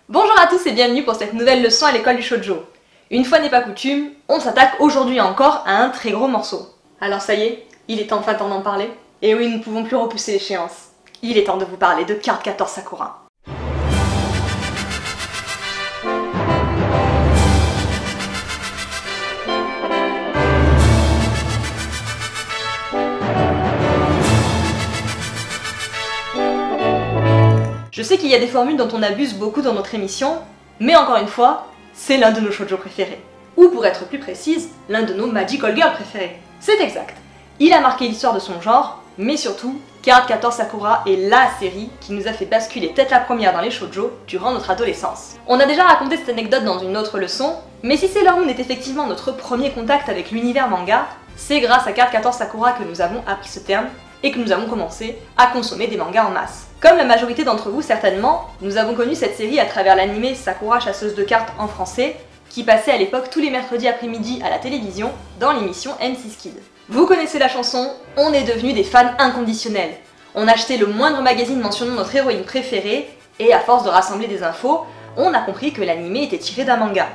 Bonjour à tous et bienvenue pour cette nouvelle leçon à l'école du shoujo. Une fois n'est pas coutume, on s'attaque aujourd'hui encore à un très gros morceau. Alors ça y est, il est enfin temps d'en parler. Et oui, nous ne pouvons plus repousser l'échéance. Il est temps de vous parler de Card Captor Sakura. Je sais qu'il y a des formules dont on abuse beaucoup dans notre émission, mais encore une fois, c'est l'un de nos shoujo préférés. Ou pour être plus précise, l'un de nos Magical Girl préférés. C'est exact. Il a marqué l'histoire de son genre, mais surtout, Card Captor Sakura est LA série qui nous a fait basculer tête la première dans les shoujo durant notre adolescence. On a déjà raconté cette anecdote dans une autre leçon, mais si Sailor Moon est effectivement notre premier contact avec l'univers manga, c'est grâce à Card Captor Sakura que nous avons appris ce terme et que nous avons commencé à consommer des mangas en masse. Comme la majorité d'entre vous certainement, nous avons connu cette série à travers l'anime Sakura chasseuse de cartes en français, qui passait à l'époque tous les mercredis après-midi à la télévision dans l'émission M6 Kid. Vous connaissez la chanson, on est devenus des fans inconditionnels. On achetait le moindre magazine mentionnant notre héroïne préférée, et à force de rassembler des infos, on a compris que l'anime était tiré d'un manga.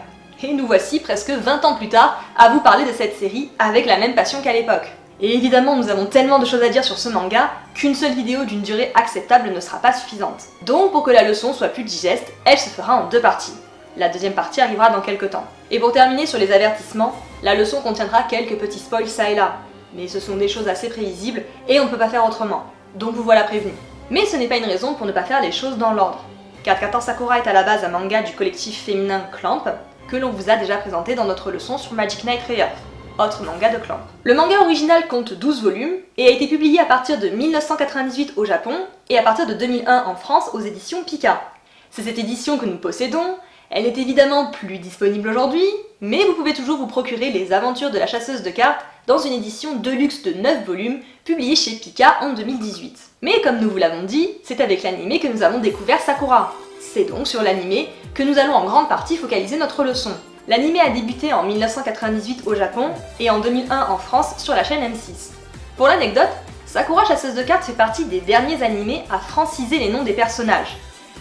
Et nous voici presque 20 ans plus tard à vous parler de cette série avec la même passion qu'à l'époque. Et évidemment, nous avons tellement de choses à dire sur ce manga qu'une seule vidéo d'une durée acceptable ne sera pas suffisante. Donc pour que la leçon soit plus digeste, elle se fera en deux parties. La deuxième partie arrivera dans quelques temps. Et pour terminer sur les avertissements, la leçon contiendra quelques petits spoils ça et là. Mais ce sont des choses assez prévisibles et on ne peut pas faire autrement. Donc vous voilà prévenus. Mais ce n'est pas une raison pour ne pas faire les choses dans l'ordre. Card Captor Sakura est à la base un manga du collectif féminin Clamp, que l'on vous a déjà présenté dans notre leçon sur Magic Knight Rebirth, autre manga de Clamp. Le manga original compte 12 volumes et a été publié à partir de 1998 au Japon et à partir de 2001 en France aux éditions Pika. C'est cette édition que nous possédons. Elle n'est évidemment plus disponible aujourd'hui, mais vous pouvez toujours vous procurer les aventures de la chasseuse de cartes dans une édition deluxe de 9 volumes publiée chez Pika en 2018. Mais comme nous vous l'avons dit, c'est avec l'anime que nous avons découvert Sakura. C'est donc sur l'anime que nous allons en grande partie focaliser notre leçon. L'anime a débuté en 1998 au Japon et en 2001 en France sur la chaîne M6. Pour l'anecdote, Sakura chasseuse de cartes fait partie des derniers animés à franciser les noms des personnages.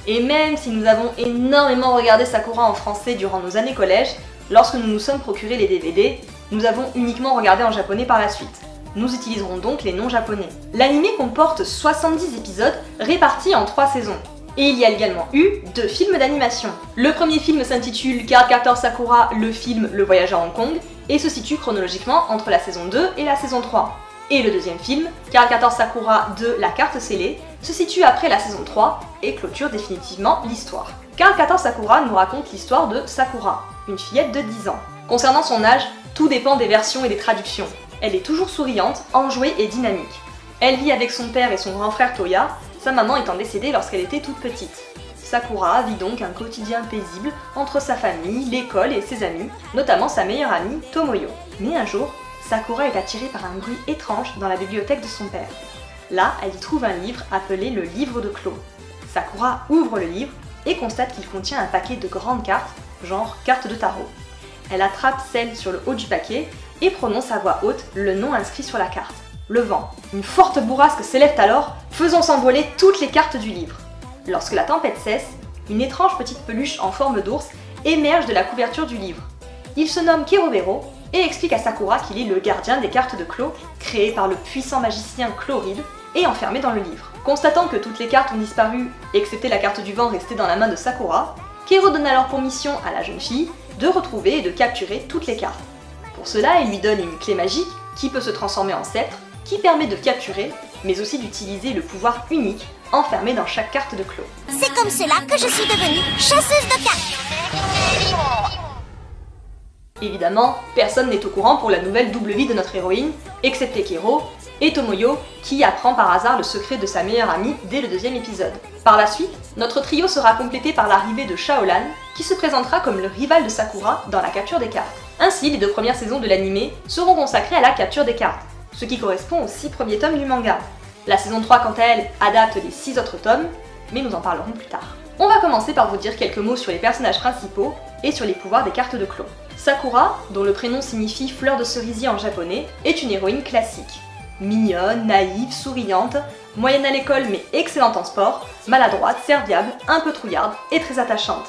Et même si nous avons énormément regardé Sakura en français durant nos années collège, lorsque nous nous sommes procuré les DVD, nous avons uniquement regardé en japonais par la suite. Nous utiliserons donc les noms japonais. L'anime comporte 70 épisodes répartis en 3 saisons. Et il y a également eu 2 films d'animation. Le premier film s'intitule Card Captor Sakura, le film Le Voyage à Hong Kong, et se situe chronologiquement entre la saison 2 et la saison 3. Et le deuxième film, Card Captor Sakura 2, La Carte Scellée, se situe après la saison 3 et clôture définitivement l'histoire. Card Captor Sakura nous raconte l'histoire de Sakura, une fillette de 10 ans. Concernant son âge, tout dépend des versions et des traductions. Elle est toujours souriante, enjouée et dynamique. Elle vit avec son père et son grand frère Toya, sa maman étant décédée lorsqu'elle était toute petite. Sakura vit donc un quotidien paisible entre sa famille, l'école et ses amis, notamment sa meilleure amie Tomoyo. Mais un jour, Sakura est attirée par un bruit étrange dans la bibliothèque de son père. Là, elle y trouve un livre appelé le livre de Clos. Sakura ouvre le livre et constate qu'il contient un paquet de grandes cartes, genre cartes de tarot. Elle attrape celle sur le haut du paquet et prononce à voix haute le nom inscrit sur la carte. Le vent. Une forte bourrasque s'élève alors, faisant s'envoler toutes les cartes du livre. Lorsque la tempête cesse, une étrange petite peluche en forme d'ours émerge de la couverture du livre. Il se nomme Kerobero et explique à Sakura qu'il est le gardien des cartes de Clos, créé par le puissant magicien Chloride et enfermé dans le livre. Constatant que toutes les cartes ont disparu, excepté la carte du vent restée dans la main de Sakura, Kero donne alors pour mission à la jeune fille de retrouver et de capturer toutes les cartes. Pour cela, il lui donne une clé magique qui peut se transformer en sceptre, qui permet de capturer, mais aussi d'utiliser le pouvoir unique enfermé dans chaque carte de Clos. C'est comme cela que je suis devenue chasseuse de cartes. Évidemment, personne n'est au courant pour la nouvelle double vie de notre héroïne, excepté Kero et Tomoyo, qui apprend par hasard le secret de sa meilleure amie dès le deuxième épisode. Par la suite, notre trio sera complété par l'arrivée de Shaolan, qui se présentera comme le rival de Sakura dans la capture des cartes. Ainsi, les 2 premières saisons de l'anime seront consacrées à la capture des cartes, ce qui correspond aux 6 premiers tomes du manga. La saison 3, quant à elle, adapte les 6 autres tomes, mais nous en parlerons plus tard. On va commencer par vous dire quelques mots sur les personnages principaux et sur les pouvoirs des cartes de Clos. Sakura, dont le prénom signifie fleur de cerisier en japonais, est une héroïne classique. Mignonne, naïve, souriante, moyenne à l'école mais excellente en sport, maladroite, serviable, un peu trouillarde et très attachante.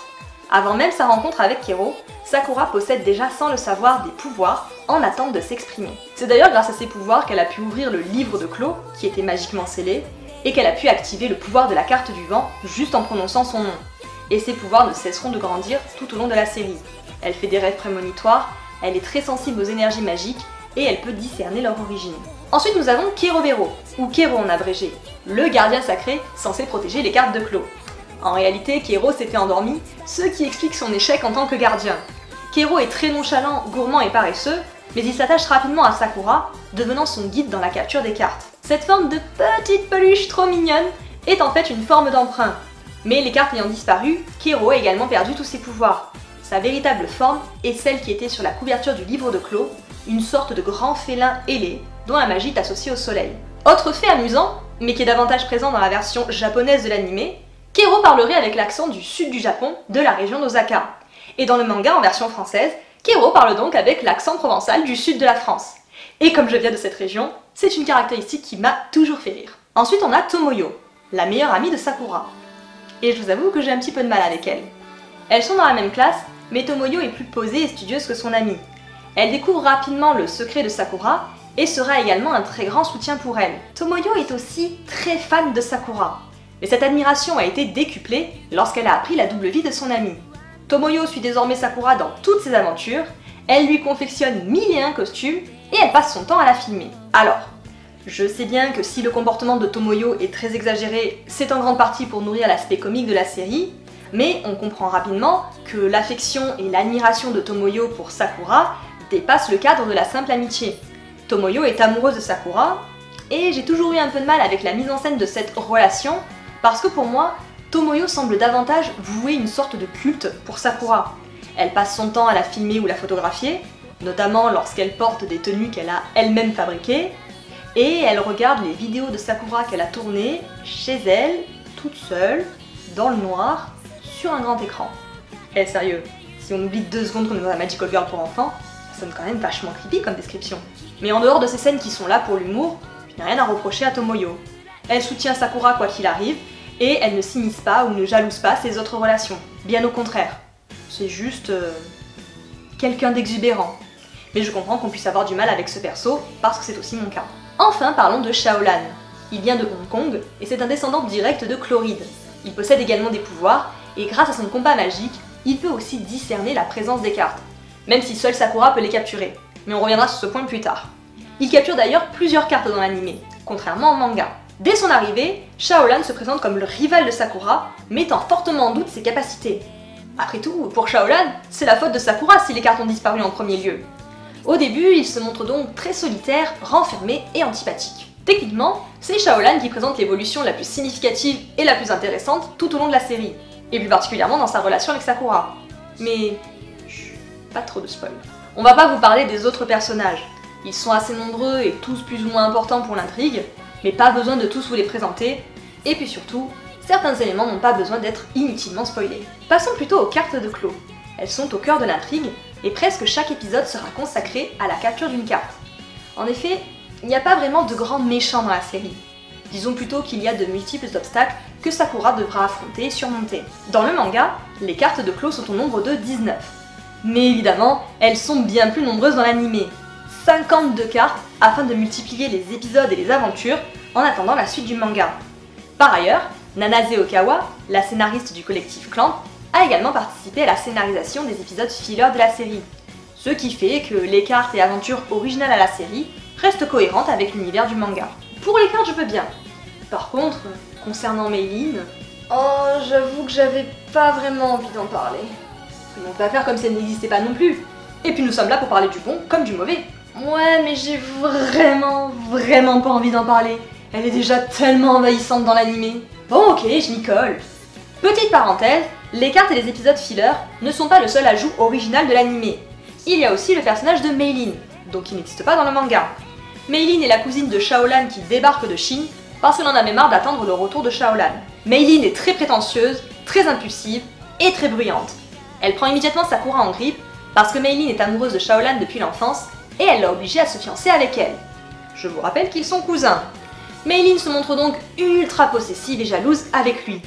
Avant même sa rencontre avec Kero, Sakura possède déjà sans le savoir des pouvoirs en attente de s'exprimer. C'est d'ailleurs grâce à ces pouvoirs qu'elle a pu ouvrir le livre de Clos, qui était magiquement scellé, et qu'elle a pu activer le pouvoir de la carte du vent juste en prononçant son nom. Et ces pouvoirs ne cesseront de grandir tout au long de la série. Elle fait des rêves prémonitoires, elle est très sensible aux énergies magiques, et elle peut discerner leur origine. Ensuite nous avons Kerovero, ou Kero en abrégé, le gardien sacré censé protéger les cartes de Clos. En réalité, Kero s'était endormi, ce qui explique son échec en tant que gardien. Kero est très nonchalant, gourmand et paresseux, mais il s'attache rapidement à Sakura, devenant son guide dans la capture des cartes. Cette forme de petite peluche trop mignonne est en fait une forme d'emprunt. Mais les cartes ayant disparu, Kero a également perdu tous ses pouvoirs. Sa véritable forme est celle qui était sur la couverture du livre de Clos, une sorte de grand félin ailé, dont la magie est associée au soleil. Autre fait amusant, mais qui est davantage présent dans la version japonaise de l'animé, Kero parlerait avec l'accent du sud du Japon, de la région d'Osaka. Et dans le manga en version française, Kero parle donc avec l'accent provençal du sud de la France. Et comme je viens de cette région, c'est une caractéristique qui m'a toujours fait rire. Ensuite on a Tomoyo, la meilleure amie de Sakura. Et je vous avoue que j'ai un petit peu de mal avec elle. Elles sont dans la même classe, mais Tomoyo est plus posée et studieuse que son amie. Elle découvre rapidement le secret de Sakura et sera également un très grand soutien pour elle. Tomoyo est aussi très fan de Sakura. Mais cette admiration a été décuplée lorsqu'elle a appris la double vie de son amie. Tomoyo suit désormais Sakura dans toutes ses aventures, elle lui confectionne 1001 costumes et elle passe son temps à la filmer. Alors, je sais bien que si le comportement de Tomoyo est très exagéré, c'est en grande partie pour nourrir l'aspect comique de la série, mais on comprend rapidement que l'affection et l'admiration de Tomoyo pour Sakura dépassent le cadre de la simple amitié. Tomoyo est amoureuse de Sakura, et j'ai toujours eu un peu de mal avec la mise en scène de cette relation, parce que pour moi, Tomoyo semble davantage vouer une sorte de culte pour Sakura. Elle passe son temps à la filmer ou la photographier, notamment lorsqu'elle porte des tenues qu'elle a elle-même fabriquées, et elle regarde les vidéos de Sakura qu'elle a tournées chez elle, toute seule, dans le noir, sur un grand écran. Eh sérieux, si on oublie 2 secondes qu'on est dans la Magical Girl pour enfants, ça sonne quand même vachement creepy comme description. Mais en dehors de ces scènes qui sont là pour l'humour, je n'ai rien à reprocher à Tomoyo. Elle soutient Sakura quoi qu'il arrive, et elle ne s'immisce pas ou ne jalouse pas ses autres relations. Bien au contraire. C'est juste... quelqu'un d'exubérant. Mais je comprends qu'on puisse avoir du mal avec ce perso, parce que c'est aussi mon cas. Enfin, parlons de Shaolan. Il vient de Hong Kong, et c'est un descendant direct de Chloride. Il possède également des pouvoirs, et grâce à son combat magique, il peut aussi discerner la présence des cartes. Même si seule Sakura peut les capturer. Mais on reviendra sur ce point plus tard. Il capture d'ailleurs plusieurs cartes dans l'animé, contrairement au manga. Dès son arrivée, Shaolan se présente comme le rival de Sakura, mettant fortement en doute ses capacités. Après tout, pour Shaolan, c'est la faute de Sakura si les cartes ont disparu en premier lieu. Au début, il se montre donc très solitaire, renfermé et antipathique. Techniquement, c'est Shaolan qui présente l'évolution la plus significative et la plus intéressante tout au long de la série, et plus particulièrement dans sa relation avec Sakura. Mais... chut, pas trop de spoil. On va pas vous parler des autres personnages. Ils sont assez nombreux et tous plus ou moins importants pour l'intrigue, mais pas besoin de tous vous les présenter, et puis surtout, certains éléments n'ont pas besoin d'être inutilement spoilés. Passons plutôt aux cartes de Clos. Elles sont au cœur de l'intrigue, et presque chaque épisode sera consacré à la capture d'une carte. En effet, il n'y a pas vraiment de grands méchants dans la série. Disons plutôt qu'il y a de multiples obstacles que Sakura devra affronter et surmonter. Dans le manga, les cartes de Clos sont au nombre de 19. Mais évidemment, elles sont bien plus nombreuses dans l'animé. 52 cartes afin de multiplier les épisodes et les aventures en attendant la suite du manga. Par ailleurs, Nanase Okawa, la scénariste du collectif Clamp, a également participé à la scénarisation des épisodes filler de la série. Ce qui fait que les cartes et aventures originales à la série restent cohérentes avec l'univers du manga. Pour les cartes, je veux bien. Par contre, concernant Meilin, oh, j'avoue que j'avais pas vraiment envie d'en parler. Mais on peut pas faire comme si elle n'existait pas non plus. Et puis nous sommes là pour parler du bon comme du mauvais. Ouais, mais j'ai vraiment pas envie d'en parler. Elle est déjà tellement envahissante dans l'animé. Bon ok, je m'y colle. Petite parenthèse, les cartes et les épisodes filler ne sont pas le seul ajout original de l'animé. Il y a aussi le personnage de Meilin, donc il n'existe pas dans le manga. Meilin est la cousine de Shaolan qui débarque de Chine parce qu'elle en avait marre d'attendre le retour de Shaolan. Meilin est très prétentieuse, très impulsive et très bruyante. Elle prend immédiatement Sakura en grippe parce que Meilin est amoureuse de Shaolan depuis l'enfance et elle l'a obligée à se fiancer avec elle. Je vous rappelle qu'ils sont cousins. Meilin se montre donc ultra possessive et jalouse avec lui.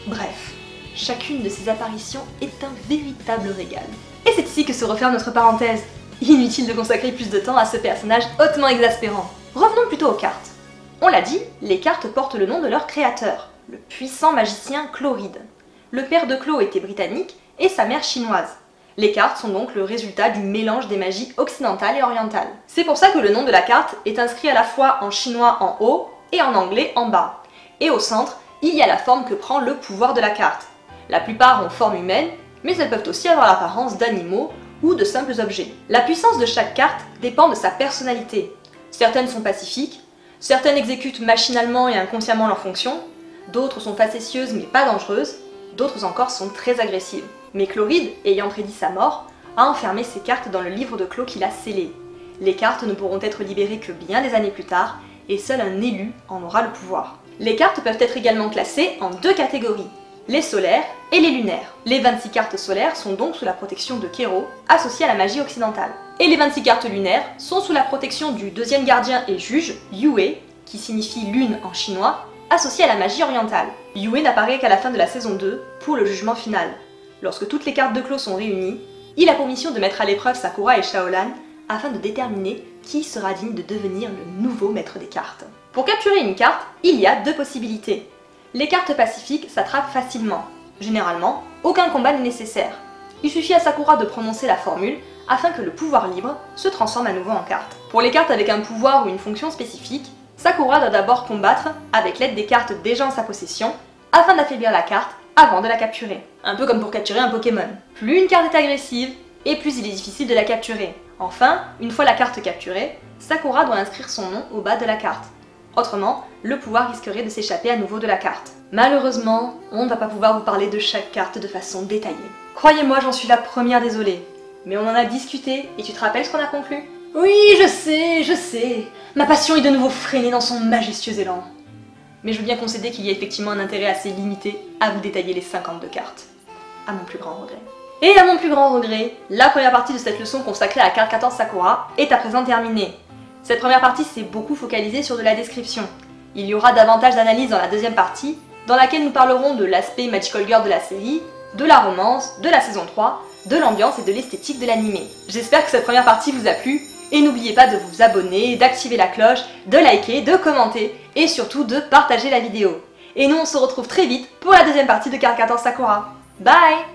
Bref, Chacune de ces apparitions est un véritable régal. Et c'est ici que se referme notre parenthèse. Inutile de consacrer plus de temps à ce personnage hautement exaspérant. Revenons plutôt aux cartes. On l'a dit, les cartes portent le nom de leur créateur, le puissant magicien Chloride. Le père de Clo était britannique et sa mère chinoise. Les cartes sont donc le résultat du mélange des magies occidentales et orientales. C'est pour ça que le nom de la carte est inscrit à la fois en chinois en haut et en anglais en bas. Et au centre, il y a la forme que prend le pouvoir de la carte. La plupart ont forme humaine, mais elles peuvent aussi avoir l'apparence d'animaux ou de simples objets. La puissance de chaque carte dépend de sa personnalité. Certaines sont pacifiques, certaines exécutent machinalement et inconsciemment leurs fonctions, d'autres sont facétieuses mais pas dangereuses, d'autres encore sont très agressives. Mais Chloride, ayant prédit sa mort, a enfermé ses cartes dans le livre de Clo qu'il a scellé. Les cartes ne pourront être libérées que bien des années plus tard, et seul un élu en aura le pouvoir. Les cartes peuvent être également classées en deux catégories, les solaires et les lunaires. Les 26 cartes solaires sont donc sous la protection de Kero, associée à la magie occidentale. Et les 26 cartes lunaires sont sous la protection du deuxième gardien et juge, Yue, qui signifie lune en chinois, associée à la magie orientale. Yue n'apparaît qu'à la fin de la saison 2 pour le jugement final. Lorsque toutes les cartes de Clo sont réunies, il a pour mission de mettre à l'épreuve Sakura et Shaolan afin de déterminer qui sera digne de devenir le nouveau maître des cartes. Pour capturer une carte, il y a deux possibilités. Les cartes pacifiques s'attrapent facilement. Généralement, aucun combat n'est nécessaire. Il suffit à Sakura de prononcer la formule afin que le pouvoir libre se transforme à nouveau en carte. Pour les cartes avec un pouvoir ou une fonction spécifique, Sakura doit d'abord combattre avec l'aide des cartes déjà en sa possession afin d'affaiblir la carte avant de la capturer. Un peu comme pour capturer un Pokémon. Plus une carte est agressive, et plus il est difficile de la capturer. Enfin, une fois la carte capturée, Sakura doit inscrire son nom au bas de la carte. Autrement, le pouvoir risquerait de s'échapper à nouveau de la carte. Malheureusement, on ne va pas pouvoir vous parler de chaque carte de façon détaillée. Croyez-moi, j'en suis la première désolée. Mais on en a discuté, et tu te rappelles ce qu'on a conclu? Oui, je sais. Ma passion est de nouveau freinée dans son majestueux élan. Mais je veux bien concéder qu'il y a effectivement un intérêt assez limité à vous détailler les 52 cartes. À mon plus grand regret. Et à mon plus grand regret, la première partie de cette leçon consacrée à la carte 14 Sakura est à présent terminée. Cette première partie s'est beaucoup focalisée sur de la description. Il y aura davantage d'analyses dans la deuxième partie, dans laquelle nous parlerons de l'aspect Magical Girl de la série, de la romance, de la saison 3, de l'ambiance et de l'esthétique de l'animé. J'espère que cette première partie vous a plu, et n'oubliez pas de vous abonner, d'activer la cloche, de liker, de commenter, et surtout de partager la vidéo. Et nous on se retrouve très vite pour la deuxième partie de carte 14 Sakura. Bye!